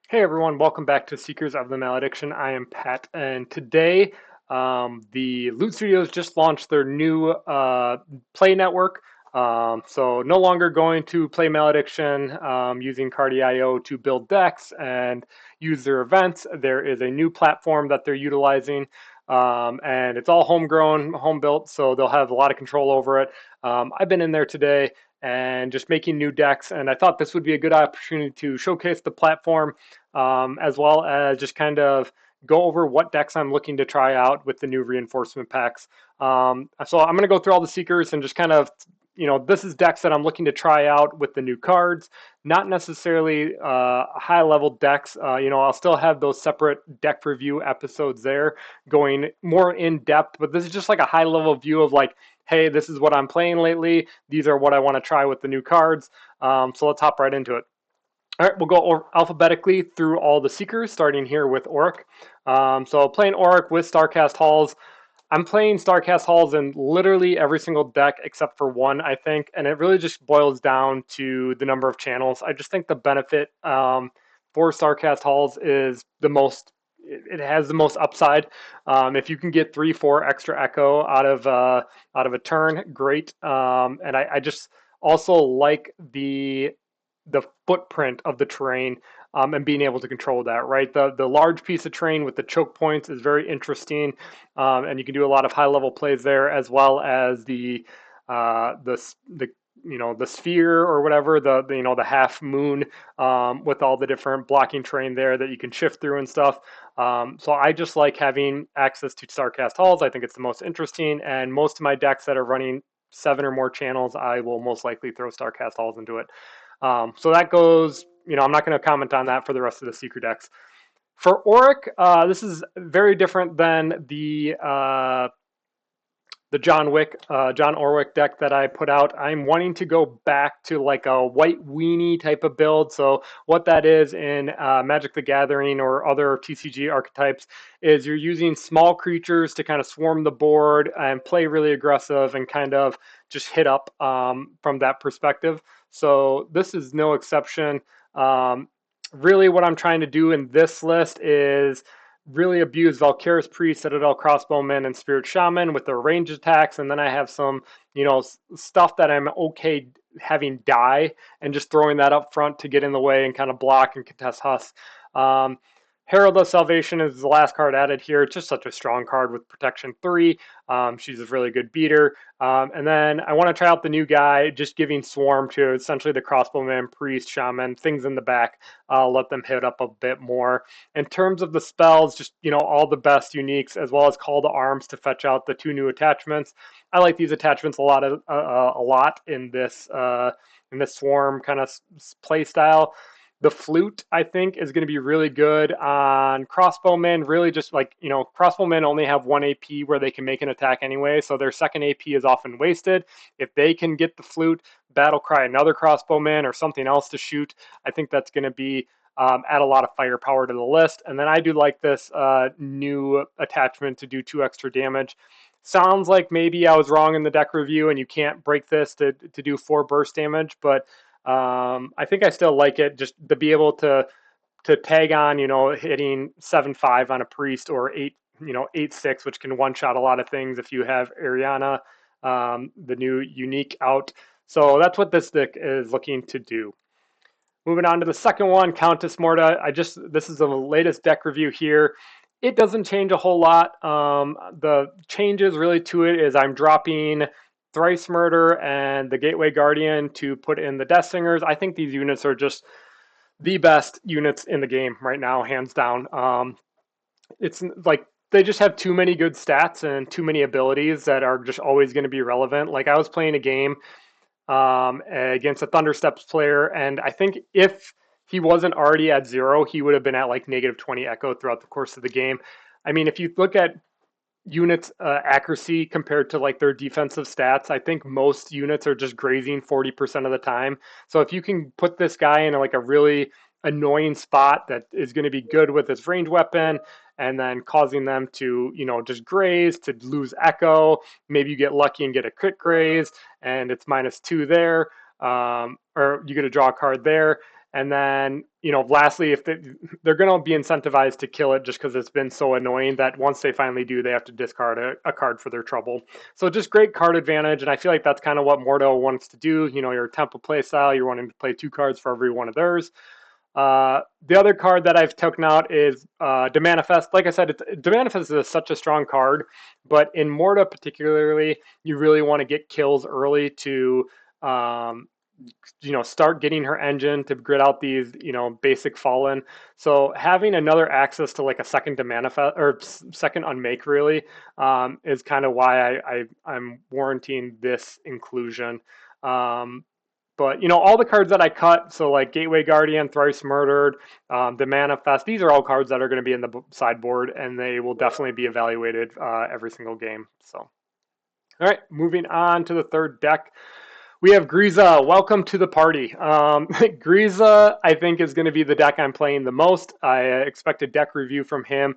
Hey everyone, welcome back to Seekers of the Malediction. I am Pat, and today the Loot Studios just launched their new Play Network. So no longer going to play Malediction using Cardi.io to build decks and use their events. There is a new platform that they're utilizing, and it's all homegrown, home built, so they'll have a lot of control over it. I've been in there today and just making new decks, and I thought this would be a good opportunity to showcase the platform as well as just kind of go over what decks I'm looking to try out with the new reinforcement packs. So I'm going to go through all the Seekers and just kind of, this is decks that I'm looking to try out with the new cards, not necessarily high level decks. I'll still have those separate deck review episodes there going more in depth, but this is just like a high level view of like, hey, this is what I'm playing lately. These are what I want to try with the new cards. So let's hop right into it. All right, we'll go alphabetically through all the Seekers, starting here with Oric. So playing Oric with Starcast Halls. I'm playing Starcast Halls in literally every single deck except for one, I think, and it really just boils down to the number of channels. I just think the benefit for Starcast Halls is the most. It has the most upside. If you can get 3, 4 extra echo out of a turn, great. And I just also like the footprint of the terrain and being able to control that, right? The large piece of terrain with the choke points is very interesting, and you can do a lot of high level plays there, as well as the the sphere or whatever, the half moon with all the different blocking terrain there that you can shift through and stuff. So I just like having access to Starcast Halls. I think it's the most interesting, and most of my decks that are running 7 or more channels, I will most likely throw Starcast Halls into it. So that goes, I'm not going to comment on that for the rest of the Seeker decks. For Oric, this is very different than the John Orwick deck that I put out. I'm wanting to go back to like a white weenie type of build. So what that is in Magic the Gathering or other TCG archetypes is you're using small creatures to kind of swarm the board and play really aggressive and kind of just hit up from that perspective. So this is no exception. Really, what I'm trying to do in this list is really abuse Valkyris Priest, Citadel Crossbowman, and Spirit Shaman with their range attacks, and then I have some, stuff that I'm okay having die and just throwing that up front to get in the way and kind of block and contest Husk. Um, Herald of Salvation is the last card added here. It's just such a strong card with Protection 3. She's a really good beater. And then I want to try out the new guy, just giving Swarm to essentially the Crossbowman, Priest, Shaman, things in the back. Let them hit up a bit more. In terms of the spells, just all the best uniques, as well as Call to Arms to fetch out the 2 new attachments. I like these attachments a lot in this Swarm kind of play style. The flute, I think, is going to be really good on crossbowmen. Really, just like, crossbowmen only have 1 AP where they can make an attack anyway, so their second AP is often wasted. If they can get the flute, battle cry another crossbowman or something else to shoot, I think that's going to be add a lot of firepower to the list. And then I do like this new attachment to do 2 extra damage. Sounds like maybe I was wrong in the deck review and you can't break this to do 4 burst damage, but I think I still like it just to be able to tag on, hitting 7-5 on a priest or 8-6, which can one shot a lot of things if you have Ariana, the new unique out. So that's what this deck is looking to do. Moving on to the second one, Countess Morta. This is the latest deck review here. It doesn't change a whole lot. The changes really to it is I'm dropping Thrice Murder and the Gateway Guardian to put in the Death Singers. I think these units are just the best units in the game right now, hands down. It's like they just have too many good stats and too many abilities that are just always going to be relevant. Like I was playing a game against a Thundersteps player, and I think if he wasn't already at 0, he would have been at like -20 echo throughout the course of the game. I mean, if you look at units accuracy compared to like their defensive stats, I think most units are just grazing 40% of the time. So if you can put this guy in like a really annoying spot that is going to be good with his range weapon and then causing them to just graze, to lose echo, maybe you get lucky and get a crit graze and it's -2 there, or you get to draw a card there, And then, lastly, if they're going to be incentivized to kill it just because it's been so annoying that once they finally do, they have to discard a card for their trouble. So just great card advantage, and I feel like that's kind of what Morta wants to do. Your temple play style, you're wanting to play 2 cards for every one of theirs. The other card that I've taken out is Demanifest. Like I said, Demanifest is such a strong card, but in Morta particularly, you really want to get kills early to start getting her engine to grid out these, basic fallen. So having another access to like a second to manifest or second unmake really is kind of why I'm warranting this inclusion. But all the cards that I cut, so like Gateway Guardian, Thrice Murdered, the Manifest, these are all cards that are going to be in the sideboard, and they will definitely be evaluated every single game. So, all right, moving on to the third deck. We have Grieza. Welcome to the party. Grieza, I think, is going to be the deck I'm playing the most. I expect a deck review from him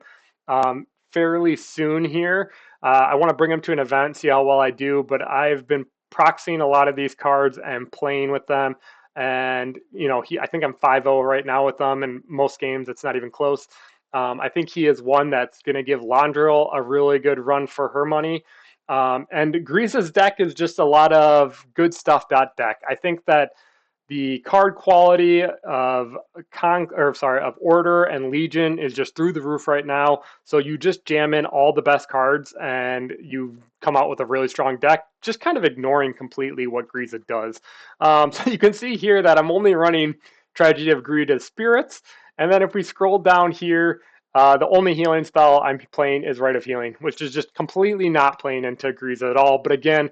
fairly soon here. I want to bring him to an event, see how well I do, but I've been proxying a lot of these cards and playing with them. And, I think I'm 5-0 right now with them. In most games, it's not even close. I think he is one that's going to give Leandra a really good run for her money. And Grieza's deck is just a lot of good stuff deck. I think that the card quality of Order and Legion is just through the roof right now. So you just jam in all the best cards and you come out with a really strong deck, just kind of ignoring completely what Grieza does. So you can see here that I'm only running Tragedy of Greed as Spirits. And then if we scroll down here, the only healing spell I'm playing is Rite of Healing, which is just completely not playing into Grieza at all. But again,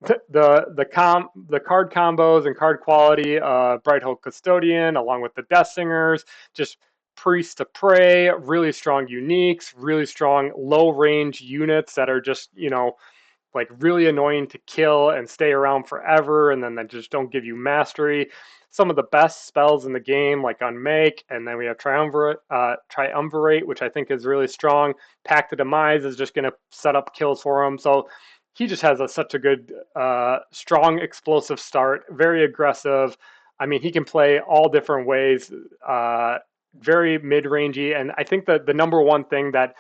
the card combos and card quality, Bright Hope Custodian, along with the Death Singers, just Priest to Prey, really strong uniques, really strong low range units that are just, like really annoying to kill and stay around forever, and then they just don't give you mastery. Some of the best spells in the game, like Unmake, and then we have Triumvirate, which I think is really strong. Pact of Demise is just going to set up kills for him. So he just has such a good, strong, explosive start, very aggressive. I mean, he can play all different ways, very mid-rangey. And I think that the number one thing that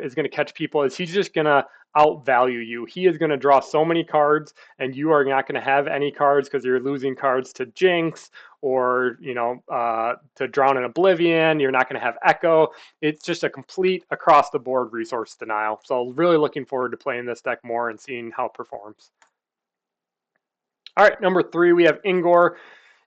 is going to catch people is he's just going to outvalue you. He is going to draw so many cards, and you are not going to have any cards because you're losing cards to Jinx or to Drown in Oblivion. You're not going to have Echo. It's just a complete across the board resource denial. So really looking forward to playing this deck more and seeing how it performs. All right, number 3, we have Ingor.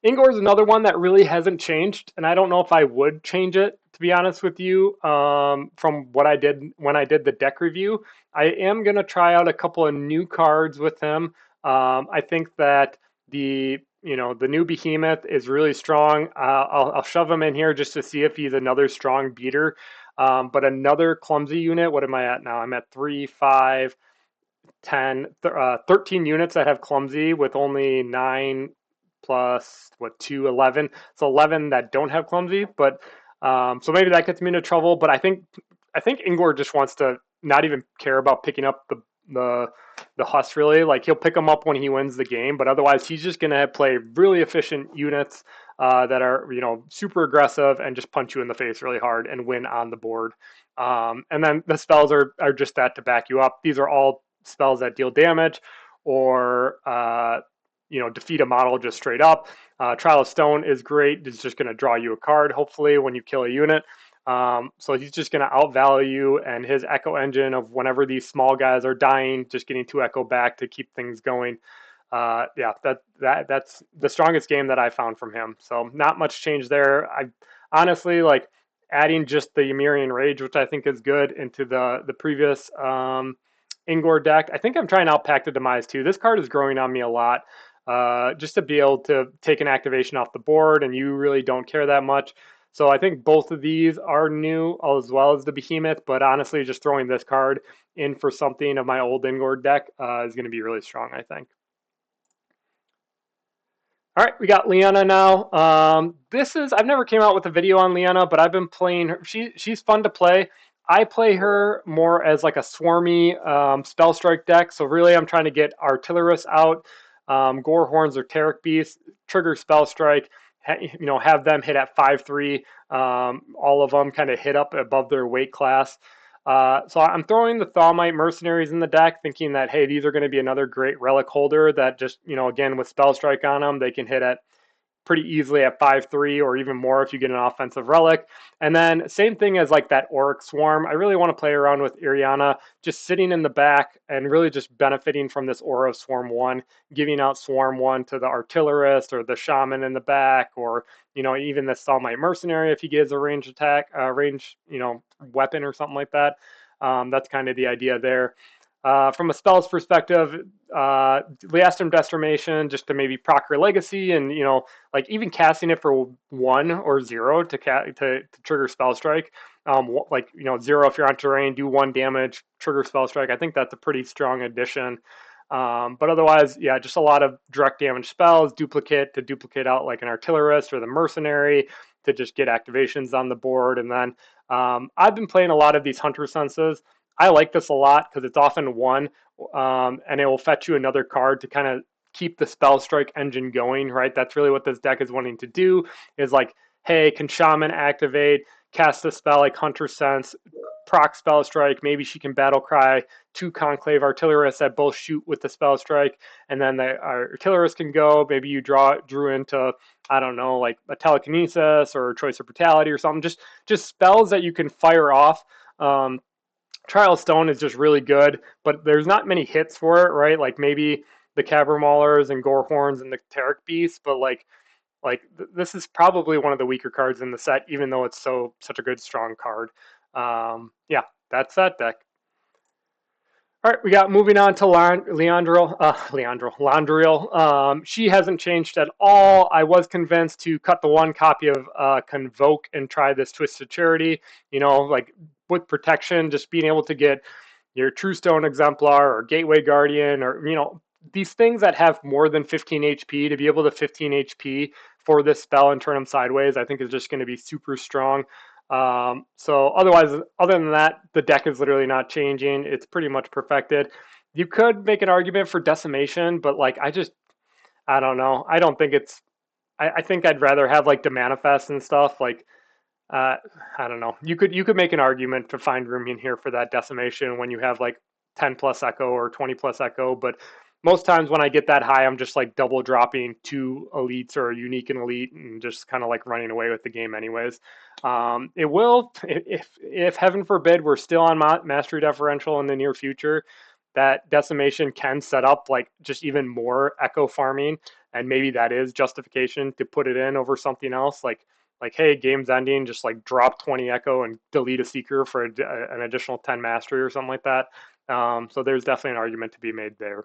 Ingor is another one that really hasn't changed, and I don't know if I would change it, to be honest with you, from what I did when I did the deck review. I am going to try out a couple of new cards with him. I think that the new Behemoth is really strong. I'll shove him in here just to see if he's another strong beater. But another clumsy unit, what am I at now? I'm at 3, 5, 10, 13 units that have clumsy with only 9 plus 2, 11. So 11 that don't have clumsy, but so maybe that gets me into trouble. But I think Ingor just wants to not even care about picking up the Huss really. Like he'll pick them up when he wins the game, but otherwise he's just gonna play really efficient units that are super aggressive and just punch you in the face really hard and win on the board. And then the spells are just that to back you up. These are all spells that deal damage or defeat a model just straight up. Trial of Stone is great. It's just going to draw you a card, hopefully, when you kill a unit. So he's just going to outvalue, and his Echo engine of whenever these small guys are dying, just getting 2 Echo back to keep things going. That's the strongest game that I found from him. So not much change there. I honestly like adding just the Ymirian Rage, which I think is good, into the previous Ingor deck. I think I'm trying out Pact of Demise too. This card is growing on me a lot. Just to be able to take an activation off the board, and you really don't care that much. So I think both of these are new, as well as the Behemoth, but honestly, just throwing this card in for something of my old Ingor deck is going to be really strong, I think. All right, we got Lyanna now. I've never came out with a video on Lyanna, but I've been playing her. She's fun to play. I play her more as like a swarmy spell strike deck. So really I'm trying to get Artillerists out, Gore Horns or Terric Beast, trigger spell strike, have them hit at 5'3". All of them kind of hit up above their weight class. So I'm throwing the Thaumite Mercenaries in the deck, thinking that, hey, these are going to be another great relic holder that just, again, with Spell Strike on them, they can hit at pretty easily at 5'3", or even more if you get an offensive relic. And then same thing as like that Oric Swarm. I really want to play around with Lyanna, just sitting in the back and really just benefiting from this aura of Swarm 1, giving out Swarm 1 to the Artillerist or the Shaman in the back, or even the Thaumite Mercenary if he gives a range attack, weapon or something like that. That's kind of the idea there. From a spells perspective, Leastrum Decimation, just to maybe proc your legacy, and like even casting it for 1 or 0 to trigger spell strike. Like 0 if you're on terrain, do 1 damage, trigger spell strike. I think that's a pretty strong addition. But otherwise, yeah, just a lot of direct damage spells, duplicate to duplicate out like an Artillerist or the Mercenary to just get activations on the board. And then I've been playing a lot of these Hunter Senses. I like this a lot because it's often 1, and it will fetch you another card to kind of keep the spell strike engine going, right? That's really what this deck is wanting to do, is like, hey, can Shaman activate, cast a spell like Hunter Sense, proc spell strike, maybe she can battle cry 2 Conclave Artillerists that both shoot with the spell strike, and then the Artillerist can go, maybe you drew into, I don't know, like a Telekinesis or Choice of Brutality or something, just spells that you can fire off. Trial Stone is just really good, but there's not many hits for it, right? Like maybe the Cavern Maulers and Gorehorns and the Terek Beast, but this is probably one of the weaker cards in the set, even though it's such a good strong card. Yeah, that's that deck. All right, we got moving on to Landriel. She hasn't changed at all. I was convinced to cut the 1 copy of Convoke and try this Twisted Charity. Like with protection, just being able to get your True Stone Exemplar or Gateway Guardian, or these things that have more than 15 HP, to be able to 15 HP for this spell and turn them sideways, I think is just going to be super strong. So otherwise, other than that, the deck is literally not changing. It's pretty much perfected. You could make an argument for Decimation, but I don't know. I don't think it's, I think I'd rather have like the Manifest and stuff. I don't know. You could make an argument to find room in here for that Decimation when you have like 10 plus Echo or 20 plus Echo, but most times when I get that high, I'm just like double dropping 2 elites or a unique and elite and just kind of like running away with the game anyways. It will, if heaven forbid we're still on Mastery Deferential in the near future, that Decimation can set up like just even more Echo farming, and maybe that is justification to put it in over something else. Like hey, game's ending, just like drop 20 Echo and delete a Seeker for an additional 10 Mastery or something like that. So there's definitely an argument to be made there.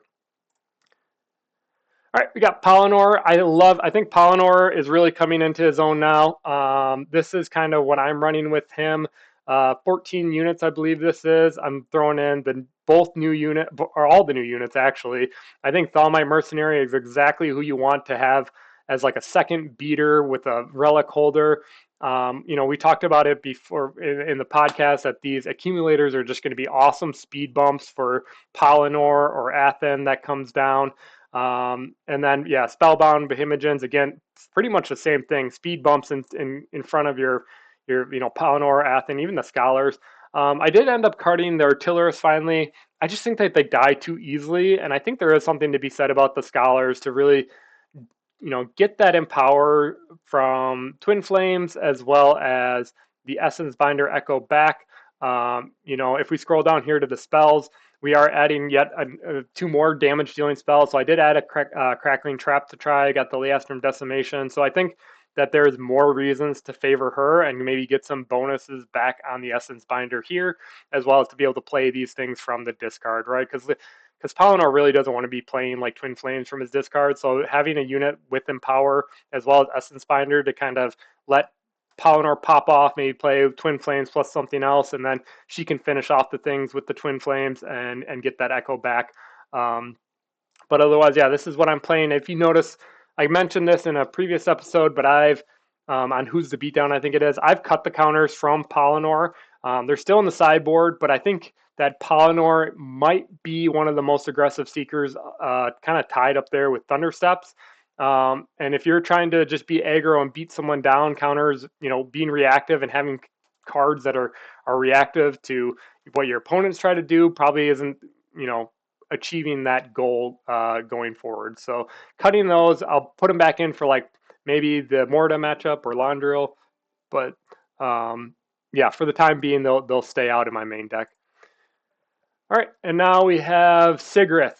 All right, we got Pallenor. I think Pallenor is really coming into his own now. This is kind of what I'm running with him. 14 units, I believe this is. I'm throwing in both new unit, or all the new units actually. I think Thaumite Mercenary is exactly who you want to have as like a second beater with a relic holder. We talked about it before in the podcast that these accumulators are just going to be awesome speed bumps for Pallenor or Athen that comes down. And then, yeah, Spellbound Behemogens, again, pretty much the same thing. Speed bumps in front of your Pallenor, Athen, even the Scholars. I did end up carding the Artillerists finally. I just think that they die too easily, and I think there is something to be said about the Scholars to really, get that empower from Twin Flames as well as the Essence Binder Echo back. If we scroll down here to the spells, we are adding yet 2 more damage dealing spells. So I did add a Crackling Trap to try. I got the Leastrum Decimation. So I think that there's more reasons to favor her and maybe get some bonuses back on the Essence Binder here, as well as to be able to play these things from the discard, right? Because Pallenor really doesn't want to be playing like Twin Flames from his discard. So having a unit with Empower as well as Essence Binder to kind of let Pallenor pop off, maybe play Twin Flames plus something else, and then she can finish off the things with the Twin Flames and get that Echo back. But otherwise, yeah, this is what I'm playing. If you notice, I mentioned this in a previous episode, but I've, on Who's the Beatdown, I think it is, I've cut the counters from Pallenor. They're still in the sideboard, but I think that Pallenor might be one of the most aggressive Seekers, kind of tied up there with Thundersteps. And if you're trying to just be aggro and beat someone down, counters, being reactive and having cards that are reactive to what your opponents try to do probably isn't, achieving that goal going forward. So cutting those, I'll put them back in for like maybe the Morta matchup or Landrill, but yeah, for the time being, they'll stay out in my main deck. All right, and now we have Sigrith.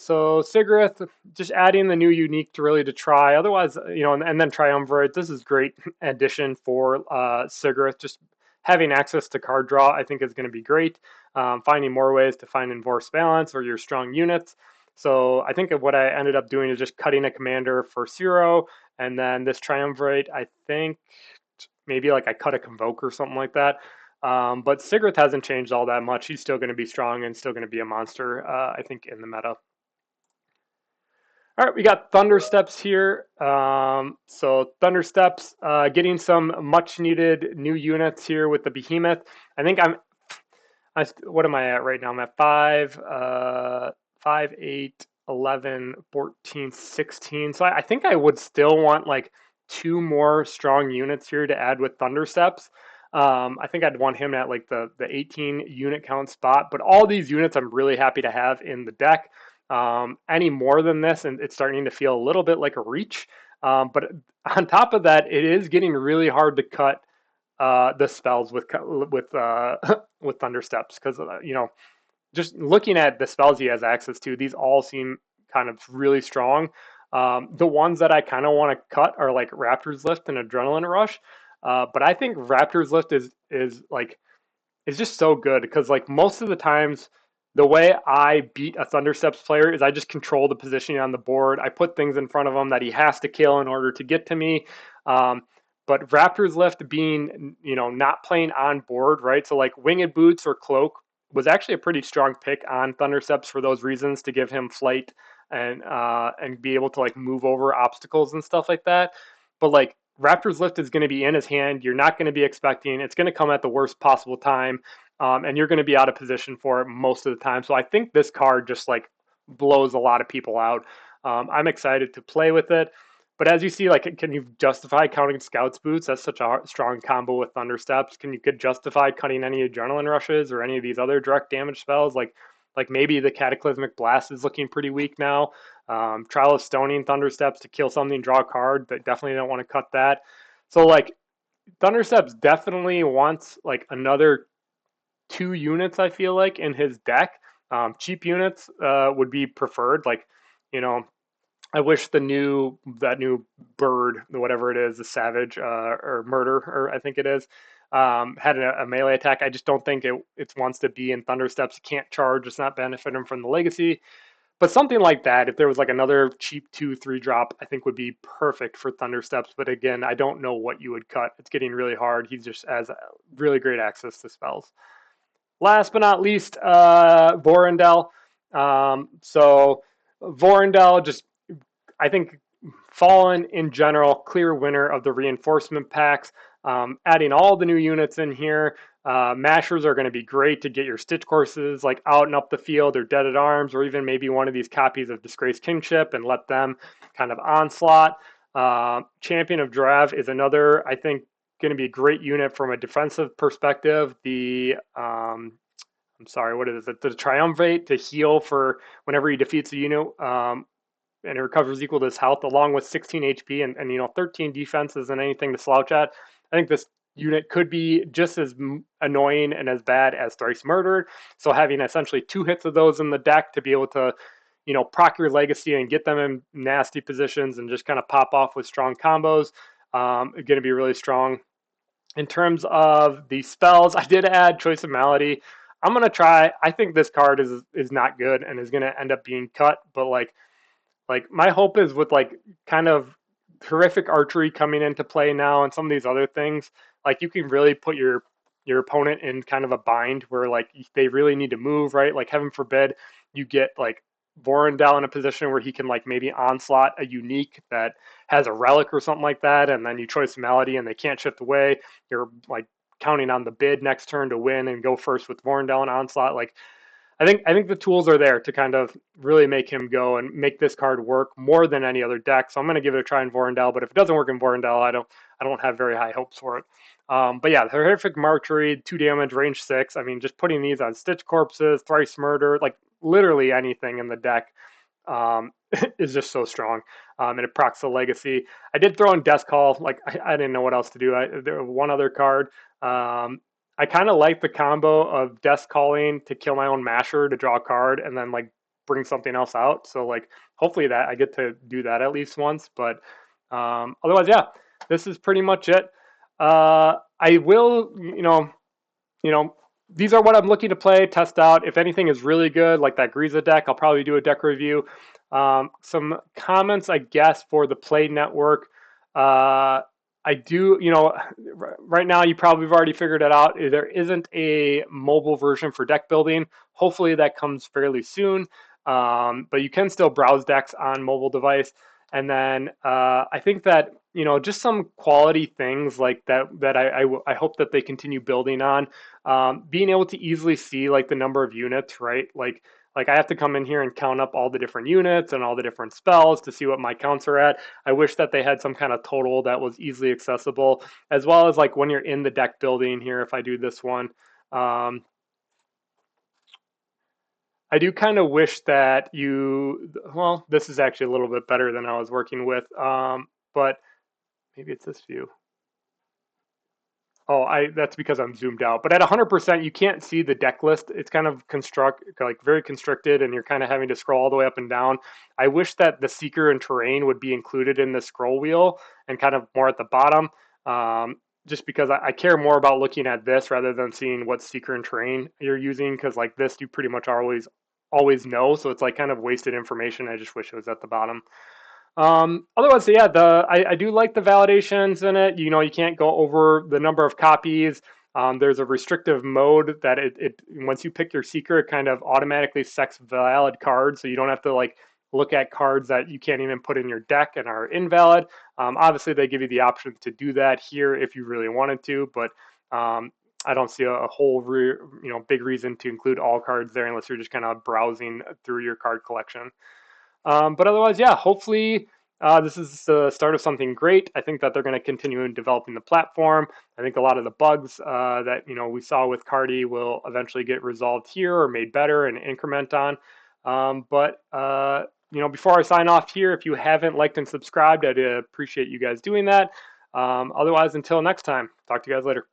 So Sigrith, just adding the new unique to really to try. Otherwise, and then Triumvirate. This is great addition for Sigrith. Just having access to card draw, I think, is going to be great. Finding more ways to find Enforced Balance or your strong units. So I think what I ended up doing is just cutting a commander for Zero, and then this Triumvirate, I think maybe like I cut a Convoke or something like that. But Sigrith hasn't changed all that much. He's still going to be strong and still going to be a monster, I think, in the meta. All right, we got Thundersteps here. So Thundersteps, getting some much-needed new units here with the Behemoth. I think what am I at right now? I'm at 5, 8, 11, 14, 16. So I think I would still want like 2 more strong units here to add with Thundersteps. I think I'd want him at like the 18 unit count spot, but all these units I'm really happy to have in the deck. Any more than this, and it's starting to feel a little bit like a reach. But on top of that, it is getting really hard to cut the spells with with Thundersteps because just looking at the spells he has access to, these all seem kind of really strong. The ones that I kind of want to cut are like Raptor's Lift and Adrenaline Rush. But I think Raptor's Lift is just so good because like most of the times the way I beat a Thundersteps player is I just control the positioning on the board. I put things in front of him that he has to kill in order to get to me. But Raptor's Lift being, not playing on board, right? So like Winged Boots or Cloak was actually a pretty strong pick on Thundersteps for those reasons to give him flight and be able to like move over obstacles and stuff like that. But like Raptor's Lift is going to be in his hand. You're not going to be expecting. It's going to come at the worst possible time, and you're going to be out of position for it most of the time. So I think this card just like blows a lot of people out. I'm excited to play with it. But as you see, like, can you justify counting Scout's Boots? That's such a strong combo with Thundersteps. Could justify cutting any Adrenaline Rushes or any of these other direct damage spells? Like maybe the Cataclysmic Blast is looking pretty weak now. Trial of Stoning Thundersteps to kill something, draw a card, but definitely don't want to cut that. So like Thundersteps definitely wants like another 2 units, I feel like, in his deck. Cheap units would be preferred. Like, I wish that new bird, whatever it is, the Savage or Murder, or I think it is, had a melee attack. I just don't think it wants to be in Thundersteps. It can't charge. It's not benefiting from the legacy. But something like that, if there was like another cheap 2-3 drop, I think would be perfect for Thundersteps. But again, I don't know what you would cut. It's getting really hard. He just has really great access to spells. Last but not least, Vorendell. So Vorendell, just I think Fallen in general, clear winner of the reinforcement packs. Adding all the new units in here. Mashers are going to be great to get your Stitch courses like out and up the field or Dead at Arms, or even maybe one of these copies of Disgraced Kingship and let them kind of onslaught. Champion of Drav is another, I think, going to be a great unit from a defensive perspective. I'm sorry, what is it? The Triumvirate to heal for whenever he defeats a unit, and it recovers equal to his health, along with 16 HP and 13 defense isn't anything to slouch at. I think this unit could be just as annoying and as bad as Thrice Murdered. So having essentially 2 hits of those in the deck to be able to, proc your legacy and get them in nasty positions and just kind of pop off with strong combos, going to be really strong. In terms of the spells, I did add Choice of Malady. I'm going to try. I think this card is not good and is going to end up being cut, but like my hope is with like kind of horrific archery coming into play now and some of these other things, like you can really put your opponent in kind of a bind where like they really need to move, right? Like heaven forbid you get like Vorendell in a position where he can like maybe onslaught a unique that has a relic or something like that, and then you Choice Melody and they can't shift away. You're like counting on the bid next turn to win and go first with Vorendell and onslaught. Like I think the tools are there to kind of really make him go and make this card work more than any other deck. So I'm going to give it a try in Vorendell. But if it doesn't work in Vorendell, I don't have very high hopes for it. But yeah, Horrific Martyr, 2 damage, range 6. I mean, just putting these on Stitch Corpses, Thrice Murder, like literally anything in the deck um, is just so strong. And it procs the Legacy. I did throw in Death Call. Like I didn't know what else to do. There was one other card. I kind of like the combo of Death Calling to kill my own Masher to draw a card and then like bring something else out. So like hopefully that I get to do that at least once. But otherwise, yeah, this is pretty much it. I will, you know, these are what I'm looking to play, test out. If anything is really good, like that Grieza deck, I'll probably do a deck review. Some comments, I guess, for the Play Network. I do, right now you probably have already figured it out. There isn't a mobile version for deck building. Hopefully that comes fairly soon. But you can still browse decks on mobile device. And then I think that just some quality things like that I hope that they continue building on. Being able to easily see like the number of units, right? Like I have to come in here and count up all the different units and all the different spells to see what my counts are at. I wish that they had some kind of total that was easily accessible, as well as like when you're in the deck building here, if I do this one. I do kind of wish that well, this is actually a little bit better than I was working with, but maybe it's this view. Oh, that's because I'm zoomed out. But at 100%, you can't see the deck list. It's kind of very constricted, and you're kind of having to scroll all the way up and down. I wish that the Seeker and Terrain would be included in the scroll wheel and kind of more at the bottom, just because I care more about looking at this rather than seeing what Seeker and Terrain you're using, because like this, you pretty much always know. So it's like kind of wasted information. I just wish it was at the bottom. Otherwise, so yeah, I do like the validations in it. You can't go over the number of copies. There's a restrictive mode that it once you pick your Seeker, it kind of automatically sets valid cards, so you don't have to like look at cards that you can't even put in your deck and are invalid. Obviously, they give you the option to do that here if you really wanted to, but I don't see a whole big reason to include all cards there unless you're just kind of browsing through your card collection. But otherwise, yeah, hopefully this is the start of something great. I think that they're going to continue in developing the platform. I think a lot of the bugs that we saw with Cardi will eventually get resolved here or made better and increment on. But before I sign off here, if you haven't liked and subscribed, I'd appreciate you guys doing that. Otherwise, until next time, talk to you guys later.